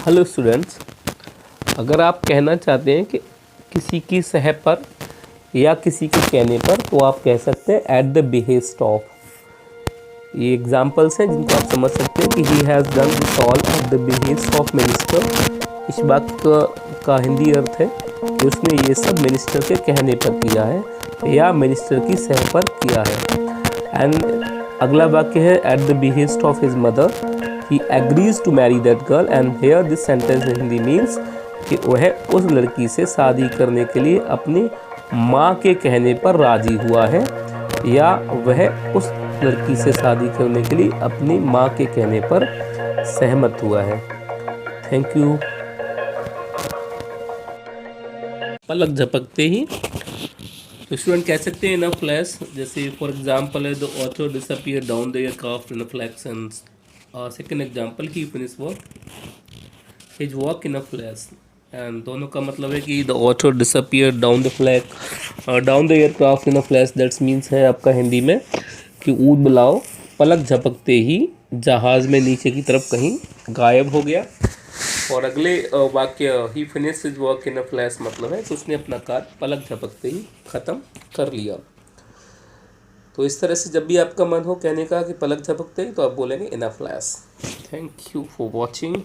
Hello students, अगर आप कहना चाहते हैं कि किसी की सह पर या किसी के कहने पर, तो आप कह सकते हैं एट द बिहेस्ट ऑफ। ये एग्जाम्पल्स हैं जिनको आप समझ सकते हैं कि he has done this all at the behest of minister. इस वाक्य का हिंदी अर्थ है कि उसने ये सब मिनिस्टर के कहने पर किया है या मिनिस्टर की सह पर किया है। एंड अगला वाक्य है at the behest of his mother he agrees to marry that girl, and here this sentence in Hindi means कि वह उस लड़की से शादी करने के लिए अपनी माँ के कहने पर राजी हुआ है या वह उस लड़की से शादी करने के लिए अपनी माँ के कहने पर सहमत हुआ है। Thank you. पलक झपकते ही तो स्टूडेंट कह सकते हैं इन अ फ्लैश, जैसे फॉर एग्जांपल है the author disappear down the aircraft in a flash. Second example he finish work his work in a flash. And दोनों का मतलब है कि the author disappear down the flag down the aircraft in a flash. That's means है आपका हिंदी में कि ऊद बुलाओ पलक झपकते ही जहाज़ में नीचे की तरफ कहीं गायब हो गया। और अगले वाक्य ही finish his work in a flash मतलब है कि उसने अपना कार्य पलक झपकते ही ख़त्म कर लिया। तो इस तरह से जब भी आपका मन हो कहने का कि पलक झपकते ही, तो आप बोलेंगे in a flash. Thank you for watching.